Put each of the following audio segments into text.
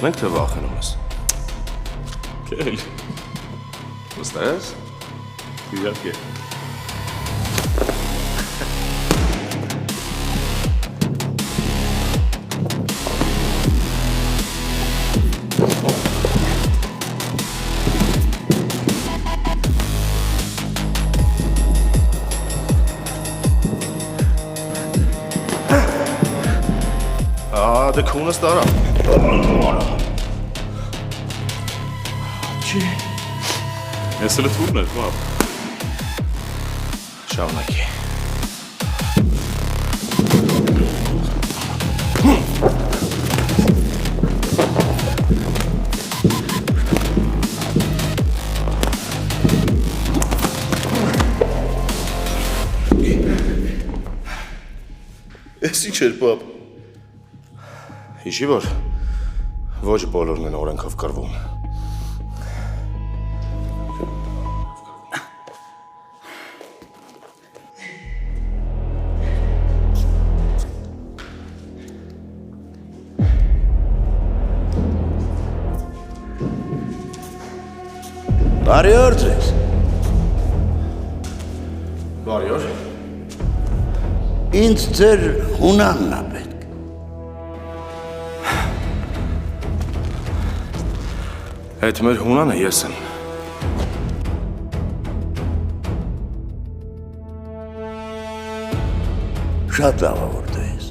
Մենք թե վախենում ես։ Քել։ Վստահ ես։ Իհարկե։ Դե քունս տարա։ Չի։ Ես էլ թուրն էր, բա։ Շարունակի։ Ես ինչ էր, պապ։ Հիշի, որ ոչ բոլորն են օրենքով կռվում։ Բարի օր ձեզ։ Բարի օր։ Ինձ ձեր հունանն է պետք։ Այդ մեր հունանը ես եմ։ Շատ լավ որ դու ես։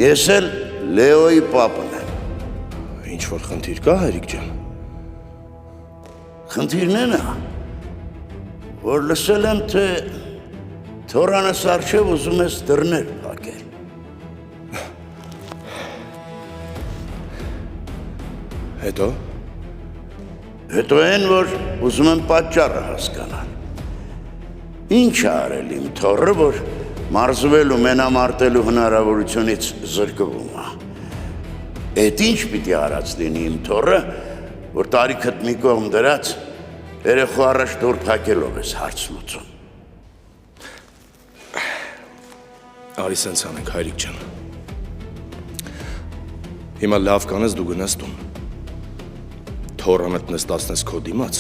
Ես էլ Լեոյի պապն եմ։ Ինչ-որ խնդիր կա, Հերիկ ջան։ Խնդիրն է, որ լսել եմ, թե Թորանս առջև ուզում ես դռներ փակել։ Հետո։ Հետո են, որ ուզում եմ պատճառը հասկանալ։ Ինչ է արել իմ թոռը, որ մարզվելու մենամարտելու հնարավորությունից զրկվում է։ Էդ ինչ պիտի արած լինի իմ թոռը, որ տարիքդ մի կողմ դրած երեխու առաջ դուր փակելով ես հարց լուծում։ Արի սենց անենք, Հայրիկ ջան։ Հիմա լավ կանես դու գնաս տուն։ Թորանդ նստացնես քո դիմաց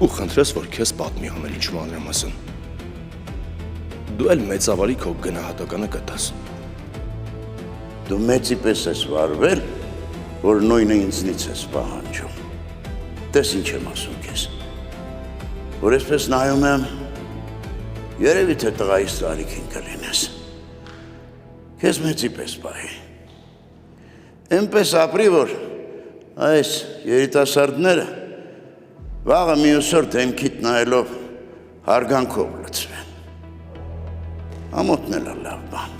ու խնդրես, որ քեզ պատմի ամեն ինչ մանրամասն։ Դու էլ մեծավարի քո գնահատականը կտաս։ Դու մեծի պես ես վարվել, որ նույնը ինձնից ես պահանջում։ Տես ինչ եմ ասում քեզ։ Որ այսպես նայում եմ, երևի թե տղայիս տարիքին կլինես։ Քեզ մեծի պես պահի։ Էնպես ապրի, որ այս երիտասարդները վաղը մյուս օր դեմքիդ նայելով հարգանքով լցվեն։ Ամոթն էլ է լավ բան։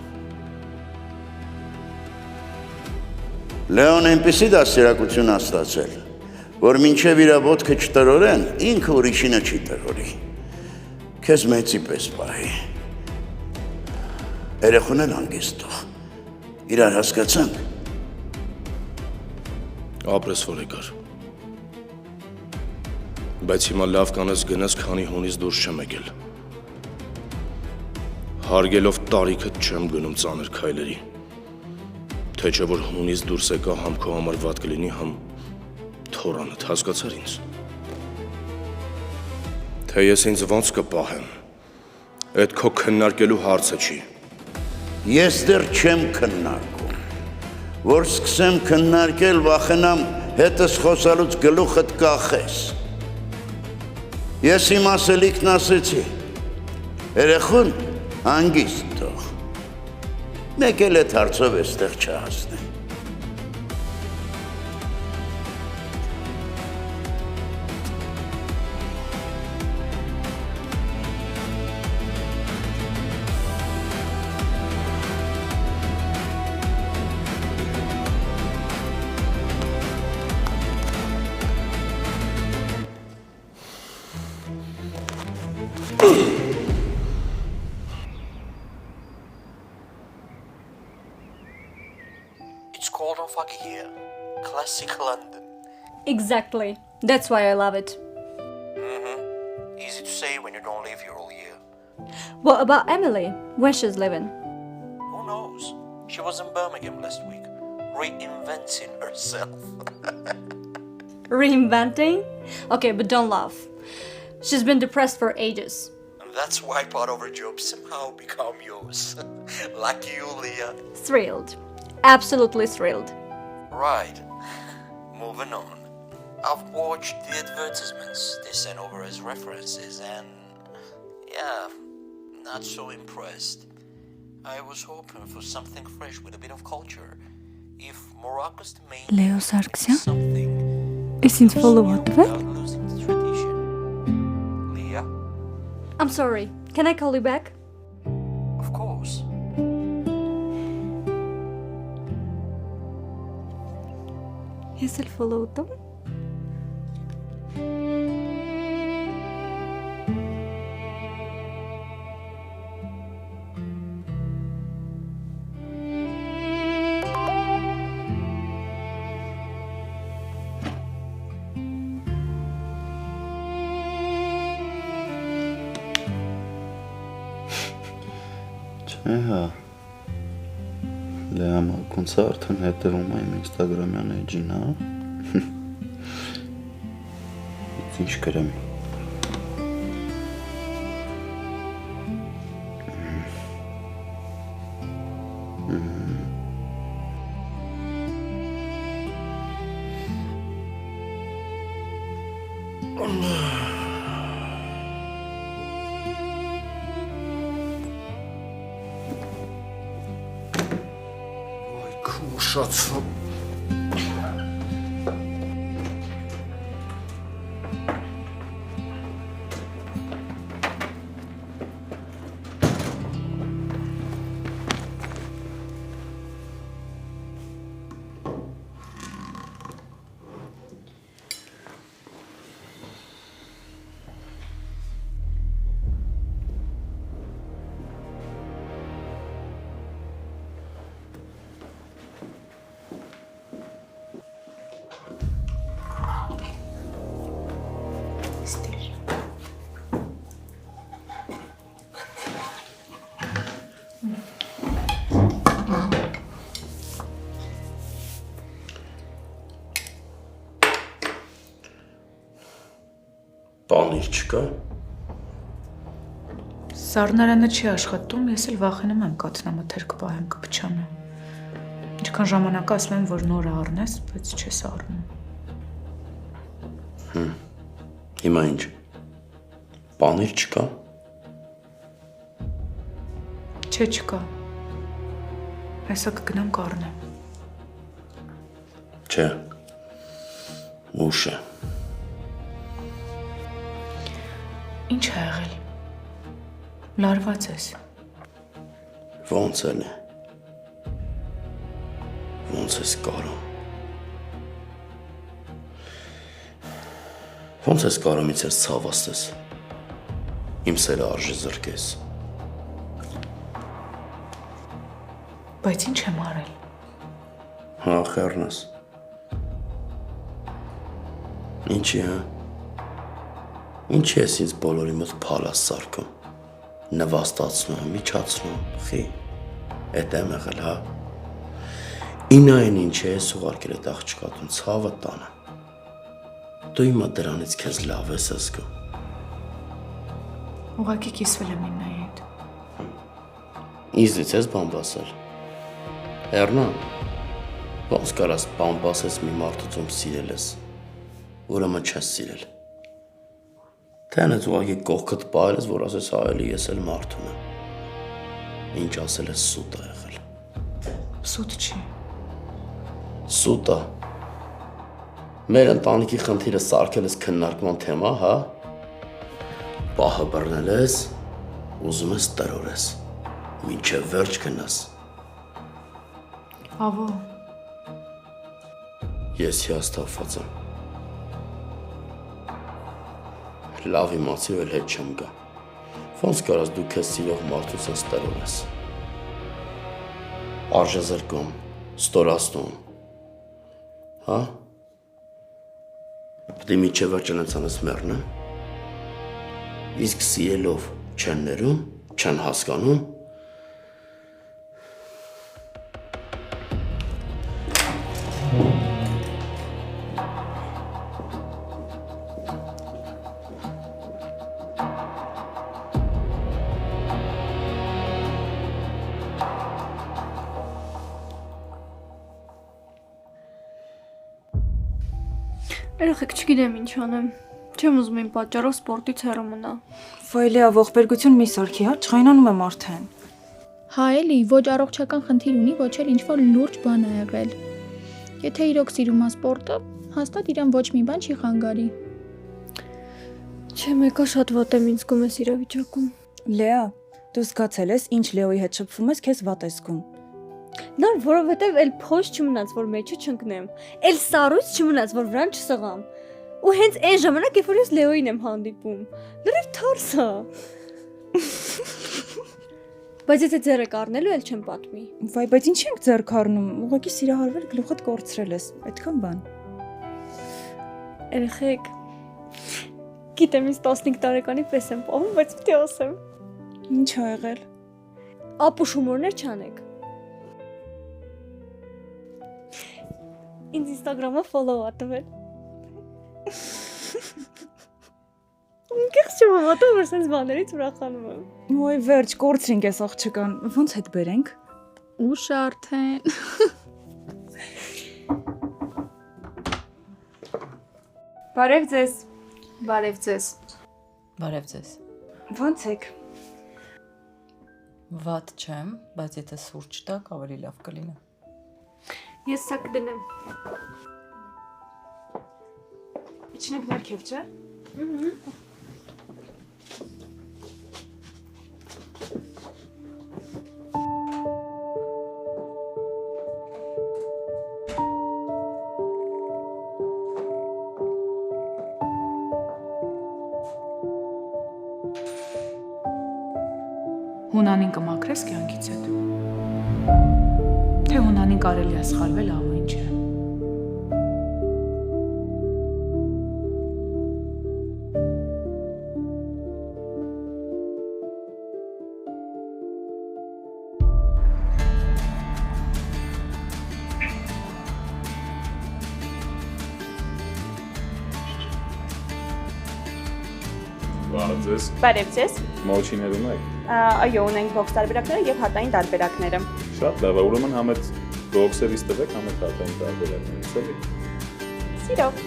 Լեոն այնպիսի դաստիարակություն է ստացել, որ մինչև իր ոտքը չտրորեն, ինքը ուրիշինը չի տրորի։ Քեզ մեծի պես պահի։ Երեխուն էլ հանգիստ թող։ Իրար հասկացանք։ Ապրես որ եկար։ Բայց հիմա լավ կանես գնաս, քանի հունից դուրս չեմ եկել։ Հարգելով տարիքդ չեմ գնում ծանր քայլերի։ Թե չէ որ հունից դուրս եկա համ քո համար վատ կլինի, համ թորանդ, հասկացար ինձ։ Թե ես ինձ ոնց կպահեմ, այդ քո քննարկելու հարցը չի։ Ես դեռ չեմ քննարկում, որ սկսեմ քննարկել, վախենամ հետս խոսալուց գլուխդ կախես։ Ես իմ ասելիքն ասեցի, երեխուն հանգիստ թող, մեկ էլ էդ հարցով էստեղ չհասնեմ։ It's cold and foggy here. Classic London. Exactly. That's why I love it. Easy to say when you don't live here all year. What about Emily? Where she's living? Who knows? She was in Birmingham last week. reinventing herself. Reinventing? Okay, but don't laugh. She's been depressed for ages. And that's why part of her job somehow become yours. Like you, Leah. Thrilled. Absolutely thrilled. Right. Moving on. I've watched the advertisements they sent over as references and yeah, not so impressed. I was hoping for something fresh with a bit of culture. If Morocco's the main Leo Sargsyan? something Is ինձ follow-up without losing the tradition. Leah? I'm sorry. Can I call you back? Of course. Ես էլ follow տամ։ Հա։ Լեամ ակունցը արդեն հետևում է իմ ինստագրամյան էջին, հա։ Ինչ գրեմ։ Ուշացա։ Պանիր չկա։ Սառնարանը չի աշխատում, ես էլ վախենում եմ կաթնամթերք պահեմ կփչանը։ Ինչքան ժամանակ ասում եմ, որ նորը առնես, բայց չես առնում։ Հիմա ինչ։ Պանիր չկա։ Չէ, չկա։ Այսօր կգնամ կառնեմ։ Չէ։ Ուշ է։ Ինչ է եղել։ Լարված ես։ Ոնց էլ է։ Ոնց ես կարում։ Ոնց ես կարում ինձ ես ցավացնես։ Իմ սերը արժի զրկես։ Բայց ինչ եմ արել։ Հա, խեռնես։ Ինչի, հա։ Ինչի ես ինձ բոլորի մոտ փալաս սարքում, նվաստացնում, միջացնում, խի, էդ եմ եղել, հա։ Ինային ինչ ես ուղարկել էդ աղջկատուն ցավը տանը, դու իմա դրանից քեզ լավ ես զգում։ Ուղղակի կիսվել եմ Իննայի հետ։ Իզից ես բան բասել։ Հեռնա, ոնց կարաս բան բասես մի մարդուց ում սիրել ես, ուրեմն չես սիրել։ Թե անեց ուղղակի կողքդ պահել ես, որ ասես այելի ես էլ մարդում եմ։ Ինչ ասել ես սուտ է եղել։ Սուտ չի։ Սուտ է։ Մեր ընտանիքի խնդիրը սարքել ես քննարկման թեմա, հա։ Պահը բռնել ես, ուզում ես տրորես, մինչև վերջ գնաս։ Ավո, Ես հիասթափված եմ։ Լավ իմացի ու էլ հետ չեմ գա։ Ոնց կարաս դու քեզ սիրող մարդուց ես տրորես։ Արժեզրկում, ստորացնում։ Հա։ Պետք է միջև վերջնացանս մեռնեմ։ Իսկ սիրելով չեն ներում, չեն հասկանում։ Երեխեք չգիտեմ ինչ անեմ։ Չեմ ուզում իմ պատճառով սպորտից հեռու մնա։ Վայ Լեա, ողբերգություն մի սարքի, հա, չխայնանում եմ արդեն։ Հա էլի, ոչ առողջական խնդիր ունի, ոչ էլ ինչ-որ լուրջ բան ա եղել։ Եթե իրոք սիրում ա սպորտը, հաստատ իրան ոչ մի բան չի խանգարի։ Չէ, մեկը շատ վատ եմ ինձ զգում ես իրավիճակում։ Լեա, դու զգացել ես, ինչ Լեոյի հետ շփվում ես, քեզ վատ ես զգում։ Նա որովհետև էլ փոշ չմնաց, որ մեջը չընկնեմ։ Էլ սառույց չմնաց, որ վրան չսղամ։ Ու հենց այն ժամանակ, երբ որ ես Լեոյին եմ հանդիպում, լրիվ թարս է։ Բայց եթե ձեռը կառնելու էլ չեմ պատմի։ Վայ, բայց ինչ ենք ձեռք առնում, ուղղակի սիրահարվել գլուխդ կորցրել ես, այդքան բան։ Երեխեք, գիտեմ ինձ 15 տարեկանի պես եմ պահում, բայց պիտի ասեմ։ Ինչ ա եղել։ Ապուշ հումորներ չանեք։ Ինձ Instagram-ը follow ա տվել։ Ինքս չեմ հավատում, որ sense բաներից ուրախանում եմ։ Ոյ, վերջ, կորցրինք այս աղջկան, ոնց հետ բերենք։ Ուշ արդեն։ Բարև ձեզ։ Բարև ձեզ։ Բարև ձեզ։ Ոնց եք։ Վատ չեմ, բայց եթե սուրճ տաք, ավելի լավ կլինի։ Ես սա կդնեմ։ Իջնենք ներքև, չէ։ Հունանին կմաքրես կյանքից հետ։ Թե հունանին կարելի է սխալվել, ահա ինչ է։ Բարև ձեզ։ Բարև ձեզ։ Մոչիներ ունեք։ Այո, ունենք բոքս տարբերակները եւ հատային տարբերակները։ Շատ լավ, ուրեմն համետ բոքսերից տվեք, համետ հատային տարբերակներից էլի։ Սիրով։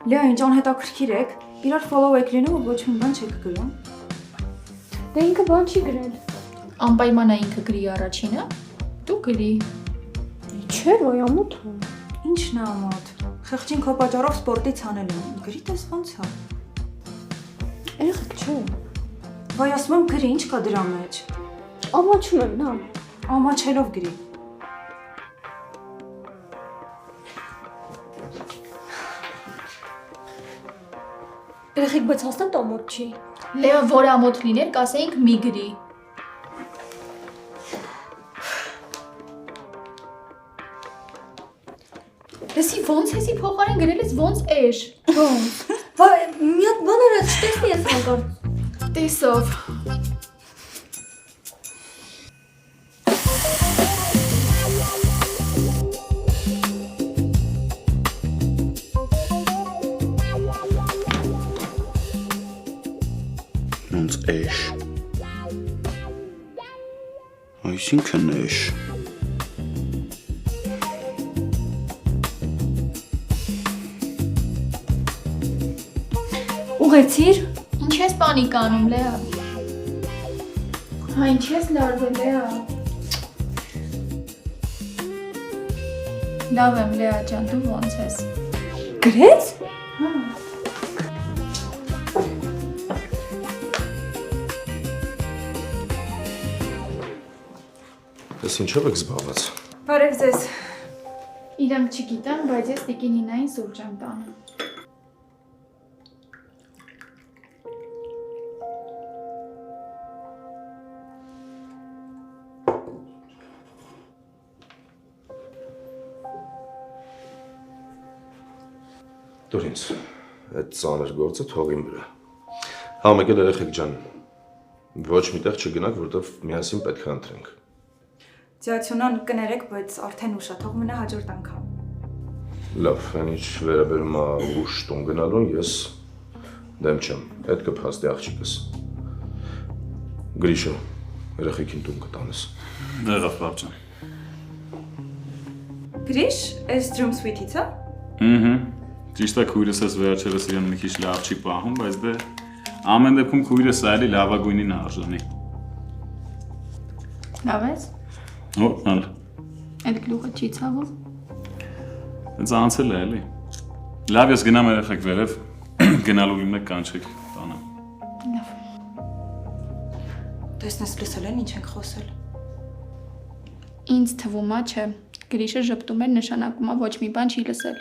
Լեա, ինչ անհետաքրքիր եք, իրար follow եք լինում ու ոչ մի բան չեք գրում։ Դե ինքը բան չի գրել։ Անպայման է ինքը գրի առաջինը, դու գրի։ Չէ, ոյ ամոթ։ Ինչն է ամոթ։ Խեղճին քո պատճառով սպորտից հանել եմ։ Գրի տես ոնց է։ Երեխեք չէ։ Վայ, ասում եմ գրի, ինչ կա դրա մեջ։ Ամաչում եմ, նա։ Ամաչելով գրի։ Երեխեք, բայց հաստատ ամոթ չի։ Լեա, որ ամոթ լիներ, կասեինք մի գրի։ Լսի, ոնց էսի փոխարեն գրել ես ոնց էշ։ Ոնց։ Վայ, մի հատ բան արած, տեսնի ես հանկարծ։ Տեսով։ Ոնց էշ։ Այսինքն էշ։ Ուղեցիր։ Ինչ ես պանիկ անում, Լեա։ Հա, ինչ ես լարվել, Լեա։ Լավ եմ, Լեա ջան, դու ոնց ես։ Գրեց։ Ես ինչով եք զբաղված։ Բարև ձեզ։ Իրանք չգիտեմ, բայց ես տիկինինային սուրճ եմ տանում։ Դուր ինձ, այդ ծանր գործը թողին վրա։ Համեկել երեխեք ջան, ոչ միտեղ չգնաք, որտեվ միասին պետք է ընտրենք։ Ձյացյունան կներեք, բայց արդեն ուշ է, թող մնա հաջորդ անգամ։ Լավ, այն ինչ վերաբերում է ուշ տուն գնալուն, ես դեմ չեմ, այդ կփաստի աղջիկս։ Գրիշա, երեխեքին տուն կտանես։ Եղավ պապ ջան։ Գրիշ, այս Dream Suite-ից է։ Ճիշտ է քույրս ես վերջերս իրեն մի քիչ լավ չի պահում, բայց դե ամեն դեպքում քույրս այլի լավագույնին արժանի։ Լավ ես։ Հոռնալ։ Այդ գլուխը չի ցավում։ Դա անցել է էլի։ Լավ ես գնամ երեխեք վերև, գնալու իմը կանչեք տանը։ Լավ։ Տեսնես լսել են ինչ ենք խոսել։ Ինձ թվում է, չէ։ Գրիշը ժպտում էր նշանակում է ոչ մի բան չի լսել։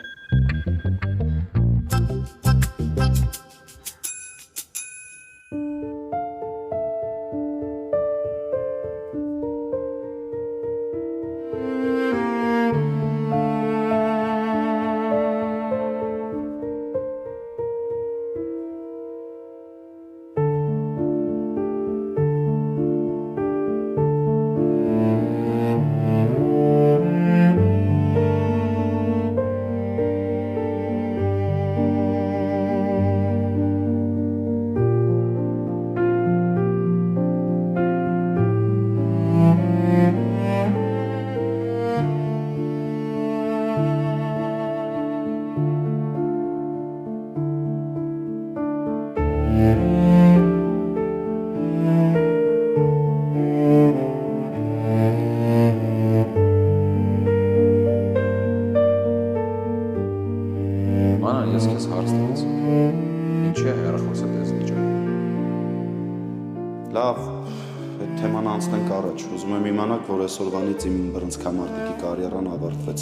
Ես քեզ հարց տվեց։ Ինչի է հեռախոսը դες վիճակում։ Լավ, այդ թեման անցնենք առաջ։ Ուզում եմ իմանալ, որ այսօրվանից իմ բռնցքամարտիկի կարիերան ավարտվեց։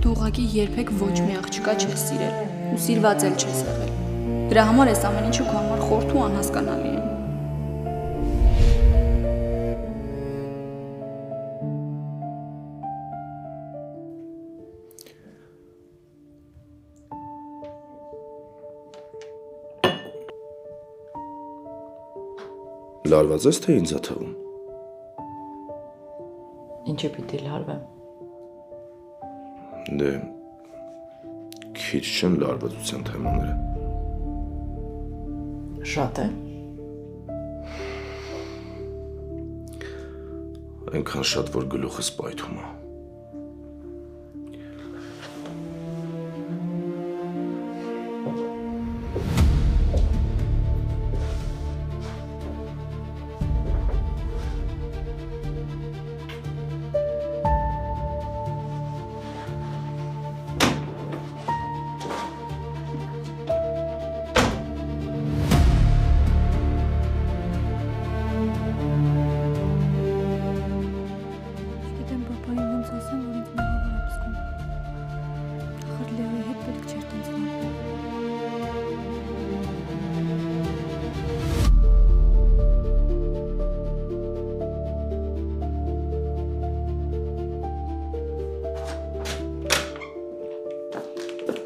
Դու ուղղակի երբեք ոչ մի աղջկա չես սիրել ու սիրված էլ չես եղել։ Դրա համար այս ամեն ինչը քո համար խորթ ու անհասկանալի է։ Լարված ես, թե ինձ է թվում։ Ինչը պիտի լարվեմ։ Դե քիչ չեն լարվածության թեմաները։ Շատ է։ Այնքան շատ, որ գլուխս պայթում է։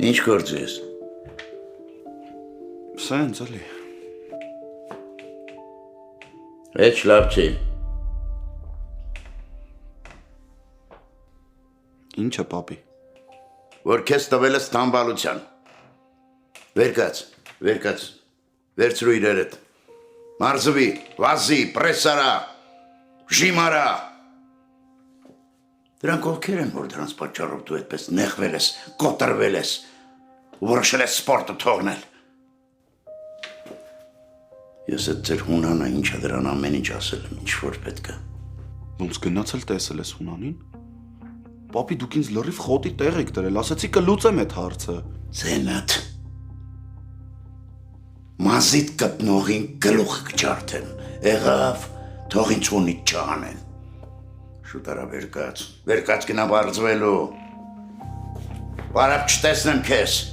Ինչ գործ ես։ Սենց էլի։ Էջ լավ չի։ Ինչը պապի։ Որ քեզ տվել ես տամբալության։ Վերկաց, վերցրու իրերդ։ Մարզվի, վազի, պրեսարա, ժիմարա։ Դրանք ովքեր են, որ դրանց պատճառով դու այդպես նեղվել ես, կոտրվել ես, որոշել ես սպորտը թողնել։ Ես այդ ձեր հունանա ինչա դրան ամեն ինչ ասել եմ, ինչ որ պետք է։ Ոնց գնացել տեսել ես հունանին։ Պապի դուք ինձ լրիվ խոտի տեղ եք դրել, ասացի կլուծեմ այդ հարցը։ Ձենդ։ Մազիդ կտնողին գլուխը կջարդեն, եղավ, թող ինձ ունիդ չանեն։ Շուտ արա վերկաց գնա բարձվելու։ Բարապ չտեսնեմ քեզ։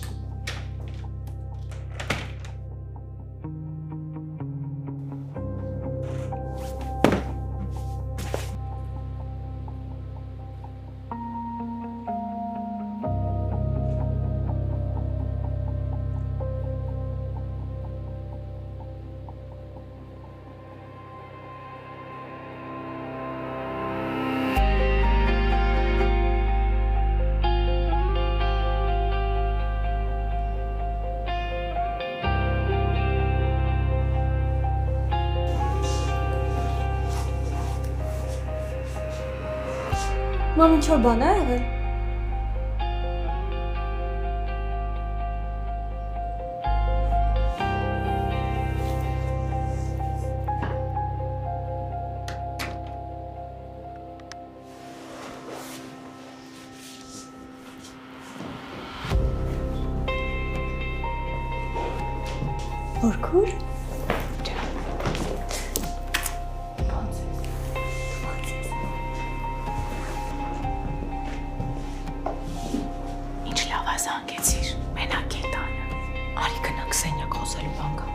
Մամ ինչ որ բան է եղել։ Որքուր։ Ինչ լավ է զանգեցիր, մենակ է տանը։ Արի գնանք սենյակ խոսելու բան կա։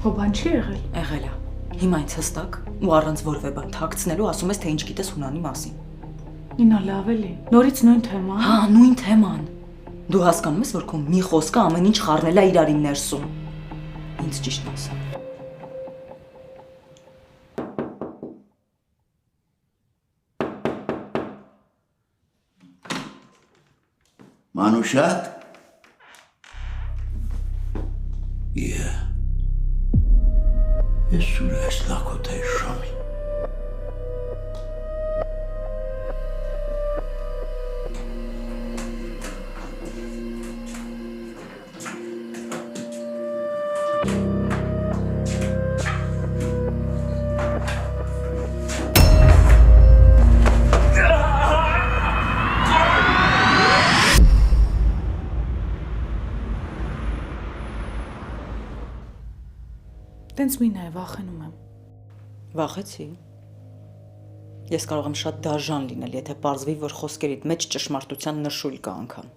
Հոբան չի եղել։ Եղել է։ Հիմա ինձ հստակ ու առանց որևէ բան թաքցնելու ասում ես, թե ինչ գիտես Հունանի մասին։ Ինա լավ էլի։ Նորից նույն թեման։ Հա, նույն թեման։ Դու հասկանում ես, որ քո մի խոսքը ամեն ինչ խառնել է իրարի ներսում։ Ինձ ճիշտն ասա։ Մանուշակ։ Yeah. Ես սուրը ես լակոտ է շամի։ Տենց մին է, վախենում եմ։ Վախեցի։ Ես կարող եմ շատ դաժան լինել, եթե պարզվի, որ խոսքերիդ մեջ ճշմարտության նշույլ կա անգամ։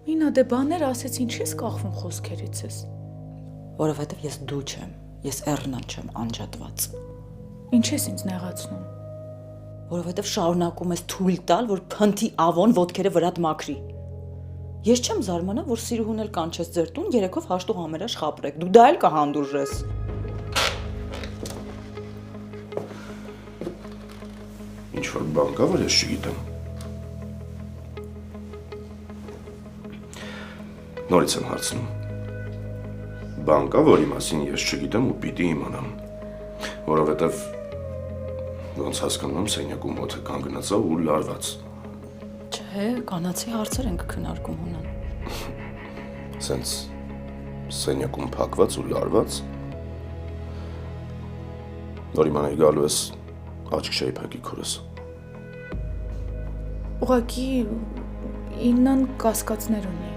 Մինա դե բաներ ասեց, ինչ ես կախվում խոսքերից ես։ Որովհետև ես դու չեմ, ես Էռնան չեմ անջատված։ Ինչ ես ինձ նեղացնում։ Որովհետև շարունակում ես թույլ տալ, որ փնթի ավոն ոտքերը վրատ մաքրի։ Ես չեմ զարմանա, որ Սիրուհուն էլ կանչես ձեր տուն, երեքով հաշտու համերաշ խապրեք։ Դու դա էլ կհանդուրժես։ Ինչ որ բան կա, որ ես չգիտեմ։ Նորից եմ հարցնում։ Բան կա, որի մասին ես չգիտեմ ու պիտի իմանամ։ Որովհետև ոնց հասկանում եմ սենյակում մոտ է կանգնած ու լարված։ Չէ, կանացի հարցեր ենք քննարկում Հունան։ Սենց սենյակում փակված ու լարված։ Որ իմանայի գալու ես աչք չէի փակի քորս։ Ուղղակի իննան կասկածներ ունի։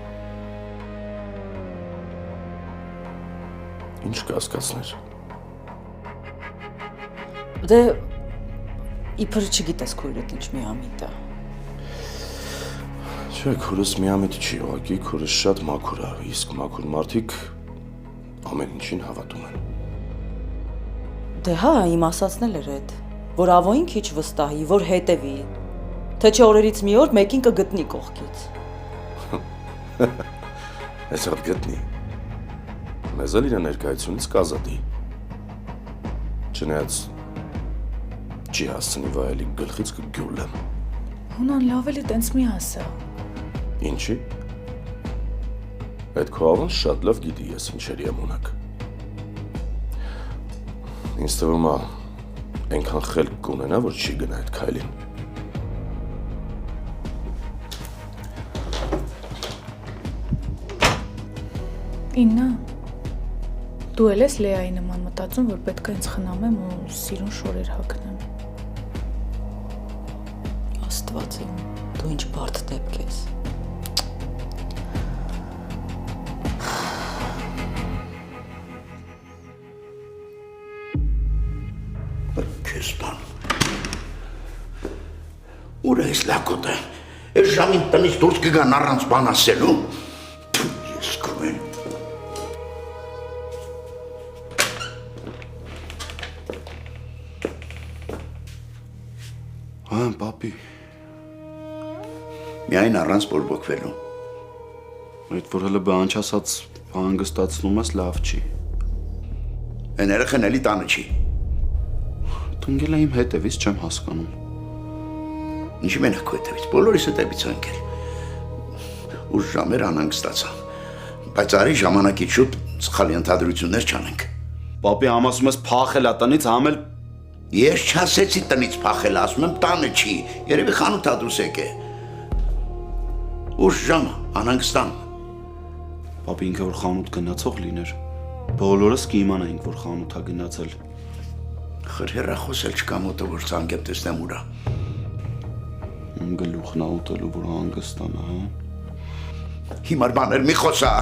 Ինչ կասկածներ։ Դե իբր չգիտես քույրդ ինչ միամիտ է։ Չէ, քուրս միամիտ չի, ուղղակի քուրս շատ մաքուր է, իսկ մաքուր մարդիկ ամեն ինչին հավատում են։ Դե հա, իմ ասածն էլ էր այդ, որ ավոին քիչ վստահի, որ հետևի, թե չէ օրերից մի օր մեկին կգտնի կողքից։ Ես հատ գտնի։ Մեզ էլ իր ներկայությունից կազատի։ Չնայած չի հասցնի վայելի գլխից կգյուլեմ։ Հունան լավ էլի տենց մի ասա։ Ինչի։ Այդ քո ավոն շատ լավ գիտի ես ինչերի եմ ունակ։ Ինձ թվում է այնքան խելք կունենա, որ չի գնա այդ քայլին։ Իննա։ Դու էլ ես Լեայի նման մտածում, որ պետք է ինձ խնամեմ ու սիրուն շորեր հագնեմ։ Աստված իմ, դու ինչ բարդ դեպք ես։ Քեզ բան։ Ուր ես լակոտը։ Այս ժամին տնից դուրս կգան առանց բան ասելու։ Ես կուեն։ Հա, պապի, Միայն առանց բորբոքվելու։ այդ որ հələ բանջ ասած հանգստացնում ես լավ չի։ Այն երեխան էլի տանը չի։ Տնգել է իմ հետևից չեմ հասկանում։ Ինչի մենակ քո հետևից, բոլորիս հետևից ընկել։ Ուր ժամեր անհանգստացա։ Բայց արի ժամանակից շուտ սխալ ենթադրություններ չանենք։ Պապի համ ասում ես փախել է տնից, համ էլ Ես չասեցի տնից փախել, ասում եմ տանը չի։ Երևի խանութ դուրս եկե։ Ուր ժամը, անհանգստան։ Պապի ինքը որ խանութ գնացող լիներ, բոլորս կիմանայինք, որ խանութ է գնացել։ Խրհեռախոս էլ չկա մոտը, որ ցանկեմ տեսնեմ ուրա։ Գլուխն ա ուտելու, որ հանգստանա, հա։ Հիմար բաներ մի խոսա։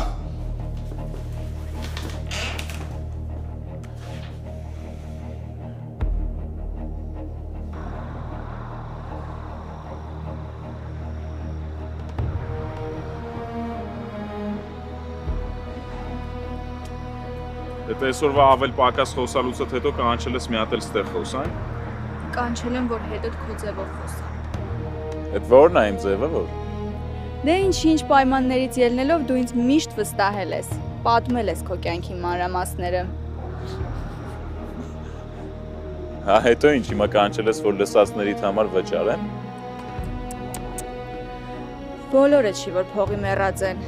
Դե այսօրվա ավել պակաս խոսալուցդ հետո կանչել ես մի հատ էլ ստեղ խոսան։ Կանչել եմ, որ հետդ քո ձևով խոսամ։ Այդ ո՞րն է իմ ձևը որ։ Դե ինչ պայմաններից ելնելով դու ինձ միշտ վստահել ես։ Պատմել ես քո կյանքի մանրամասները։ Հա հետո ինչ հիմա կանչել ես որ լսածներիդ համար վճարեմ։ Բոլորը չի որ փողի մեռած են։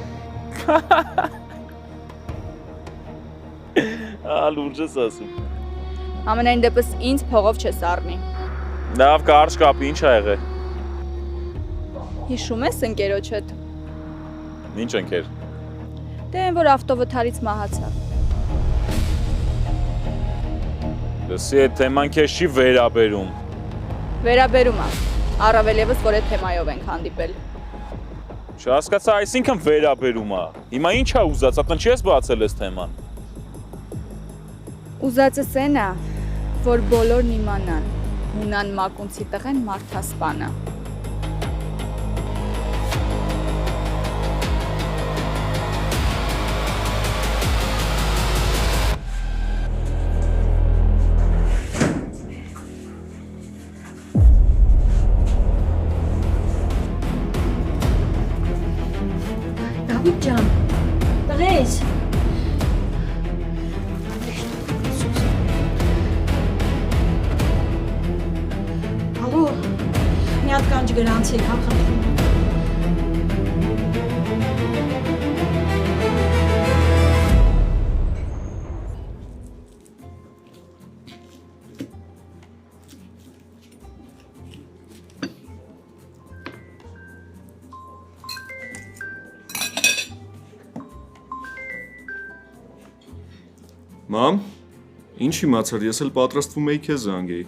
Լուրջ ես ասում։ Ամենայն դեպս ինձ փողով չես առնի։ Լավ կարճ կապի ինչ ա եղել։ Հիշում ես ընկերոջդ։ Ինչ ընկեր։ Դե այն որ ավտովթարից մահացավ։ Լսի այդ թեման քեզ չի վերաբերում։ Վերաբերում է։ Առավել եւս որ այդ թեմայով ենք հանդիպել։ Չհասկացա, այսինքն վերաբերում է։ Հիմա ինչ ա ուզած, տնչի ես բացել ես թեման։ Ուզածս էն է, որ բոլորն իմանան, Հունան Մակունցի տղեն մարդասպան է։ Դավիթ ջան, Տղեզ, Մի հատ կանչ գրանցիկ, հա խնդրում։ Մամ, ինչ իմացար, ես էլ պատրաստվում էի քեզ զանգեի։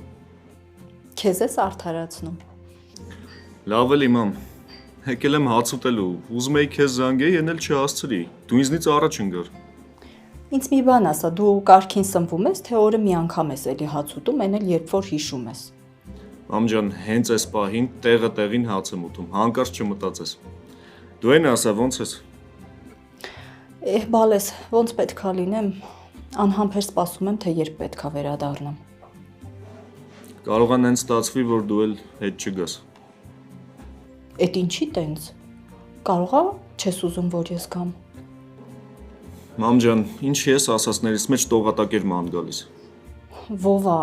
Քեզ ես արդարացնում։ Լավ էլի մամ, եկել եմ հաց ուտելու, ուզում էի քեզ զանգեի, են էլ չհասցրի, դու ինձնից առաջ ընկար։ Ինձ մի բան ասա, դու կարգին սնվում ես, թե օրը մի անգամ ես էլի հաց ուտում, այն էլ երբ որ հիշում ես։ Մամ ջան, հենց այս պահին տեղը տեղին հաց եմ ուտում, հանկարծ չմտածես։ Դու այն ասա, ոնց ես։ Բալես, ոնց պետքա լինեմ, անհամբեր սպասում եմ, թե երբ պետքա վերադառնամ։ Կարող է նենց ստացվի, որ դու էլ հետ չգաս։ Էդ ինչի տենց։ Կարողա չես ուզում, որ ես գամ։ Մամ ջան, ինչ ես ասածներից մեջ տողատակեր ման գալիս։ Վովա։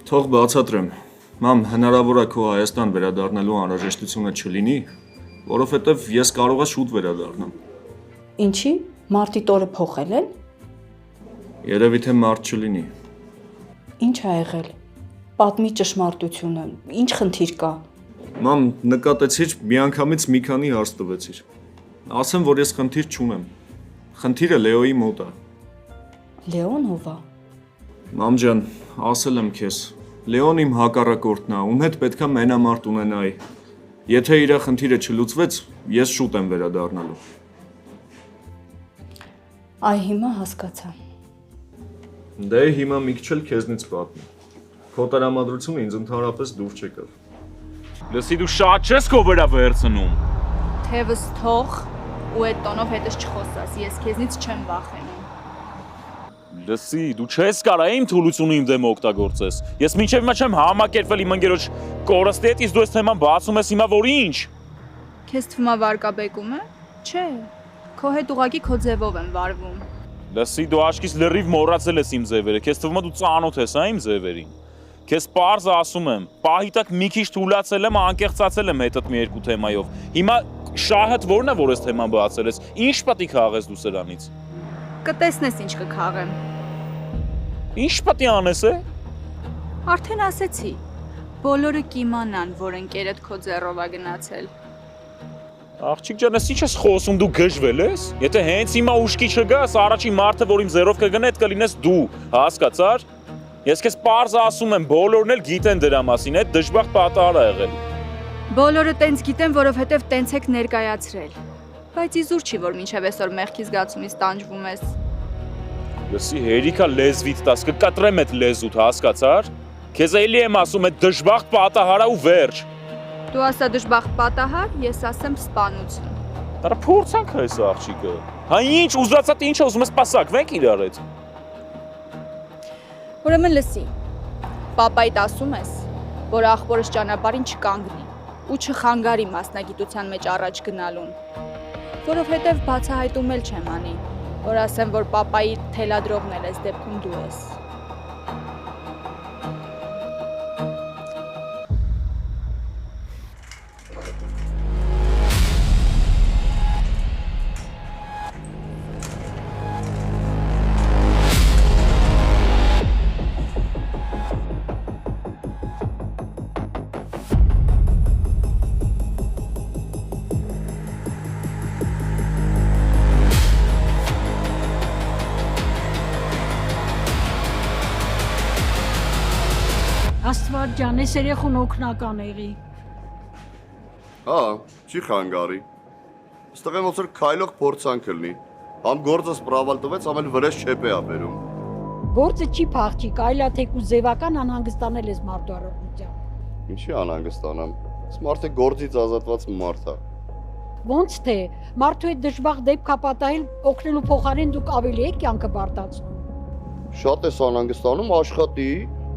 Թող բացատրեմ։ Մամ, հնարավոր է քո Հայաստան վերադառնալու անհրաժեշտությունը չլինի, որովհետև ես կարող եմ շուտ վերադառնամ։ Ինչի։ Մարտի տորը փոխել են։ Երևի թե մարդ չլինի։ Ինչ ա եղել։ Պատմի ճշմարտությունը։ Ինչ խնդիր կա։ Մամ, նկատեցիր, միանգամից մի քանի հարց տվեցիր։ Ասեմ, որ ես խնդիր չունեմ։ Խնդիրը Լեոյի մոտ է։ Լեոն ով է։ Մամ ջան, ասել եմ քեզ, Լեոն իմ հակառակորդն է, ում հետ պետքա մենամարտ ունենայի։ Եթե իր խնդիրը չլուծվեց, ես շուտ եմ վերադառնալու։ Այ հիմա հասկացա։ Դե հիմա մի քիչ էլ քեզնից պատմի։ Քո տրամադրությունը ինձ ընդհանրապես դուր չեկավ։ Լսի դու շատ չես քո վրա վերցնում։ Թևս թող ու այդ տոնով հետս չխոսաս, ես քեզնից չեմ վախենում։ Լսի, դու չես կարա իմ թուլությունը իմ դեմ օգտագործես։ Ես մինչև հիմա չեմ համակերպվել իմ ընկերոջ կորստի հետ, իսկ դու այս թեման բացում ես հիմա որ ինչ։ Քեզ թվում է վարկաբեկում է։ Չէ։ Քո հետ ուղակի քո ձևով եմ վարվում։ Լսի, դու աչքից լրիվ մոռացել ես իմ ձևերը։ Քեզ թվում է դու ծանոթ ես, հա, իմ ձևերին։ Քեզ պարզ ասում եմ, պահի տակ մի քիչ թուլացել եմ, անկեղծացել եմ հետդ մի երկու թեմայով։ Հիմա շահդ ո՞րն է, որ այս թեման բացել ես։ Ինչ պատի քաղես դու սրանից։ Կտեսնես ինչ կքաղեմ։ Ինչ պատի անես է։ Արդեն ասեցի։ Բոլորը կիմանան, որ ընկերդ քո ձեռով է գնացել։ Աղջիկ ջան, ես ինչ ես խոսում, դու գժվել ես։ Եթե հենց հիմա ուշքի չգաս, առաջին մարդը, որ իմ ձեռով կգնա, այդ կլինես դու, հասկացար։ Ես քեզ պարզ ասում եմ, բոլորն էլ գիտեն դրա մասին, այդ դժբախտ պատահար ա եղել։ Բոլորը տենց գիտեն, որովհետև տենց եք ներկայացրել։ Բայց իզուր չի, որ մինչև այսօր մեղքի զգացումից տանջվում ես։ Լսի, հերիքա լեզվիդ տաս, կկտրեմ այդ լեզուդ, հասկացար։ Քեզ էլի եմ ասում, այդ դժբախտ պատահար ա ու վերջ։ Դու ասա դժբախտ պատահար, ես ասեմ սպանություն։ Դրա փորձանք է այս աղջիկը։ Հա ինչ, ուզածդ ինչ ուզում ես սպասակվենք իրար հետ։ Ուրեմն լսի, պապայիդ ասում ես, որ աղբորս ճանապարհին չկանգնի ու չխանգարի մասնագիտության մեջ առաջ գնալուն, որովհետև բացահայտում էլ չեմ անի, որ ասեմ, որ պապայի թելադրողն էլ ես դեպքում դու ես։ Աստված ջան, այս երեխուն օգնական եղի։ Հա, չի խանգարի։ Ստեղ եմ ոնց որ քայլող փորձանք լինի։ Համ գործը սպրավալ տվեց, համ էլ վրես չեպե ա բերում։ Գործը չի փախչի, այլա թեկուզ ձևական անհանգստանել ես մարդու առողջությամբ։ Ինչի անհանգստանամ։ Այս մարդը գործից ազատված մարդ է։ Ոնց թե, մարդու այդ դժբախտ դեպքա պատահել օգնելու փոխարեն դուք ավելի եք կյանքը բարդացնում։ Շատ ես անհանգստանում, աշխատի,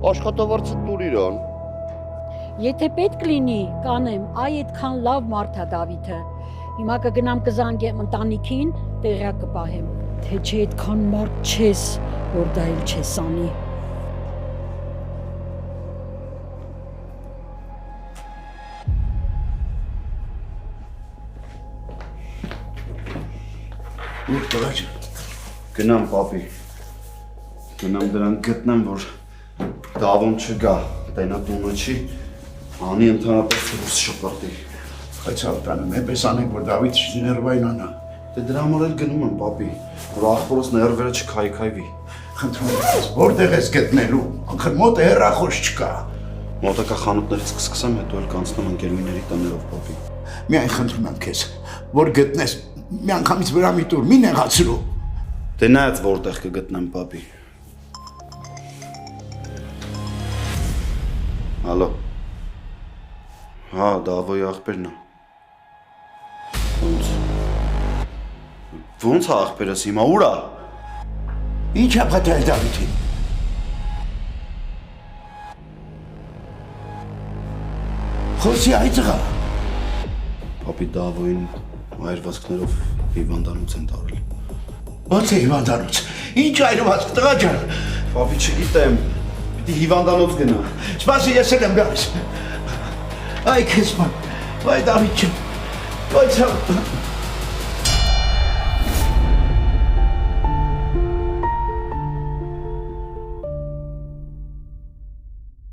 աշխատավարձը տուր իրան։ Եթե պետք լինի, կանեմ, այ այդքան լավ մարդ է Դավիթը։ Հիմա կգնամ կզանգեմ ընտանիքին, տեղյակ կպահեմ, թե չէ այդքան մարդ չես, որ դա էլ չես անի։ Ուր տղաջ, գնամ պապի, գնամ դրան գտնեմ, որ դավոն չգա, տենատունը չի, անի ընդհանրապես ռուս շպրտի։ Բայց ավտանում, էպես անենք, որ Դավիթ չներվային անա։ Դե դրա համար էլ գնում եմ պապի, որ աղբորս ներվերը չքայքայվի։ Խնդրում ես, որտեղ ես գտնելու, անգր մոտը հեռախոս չկա։ Մոտակա խանութներից կսկսեմ, հետո էլ կանցնեմ ընկերուհիների տներով պապի։ Միայն խնդրում եմ քեզ, որ գտնես, մի անգամից վրա մի տուր, մի նեղացրու։ Դե նայած որտեղ կգտնեմ պապի։ Ալո։ Հա, Դավոյի աղբերն է։ Ոնց է աղբերս հիմա, ուր է։ Ինչ է պատահել Դավիթին։ Խոսի այցղա։ Պապի Դավոյին այրվածքներով հիվանդանոց են տարել։ Ոնց է հիվանդանոց։ Ինչ այրվածք տղա ջան։ Պապի չգիտեմ, պիտի հիվանդանոց գնա։ Սպասի ես էլ եմ գալիս։ Այ քեզ ման, այ Դավիթ ջան, այ ցավ։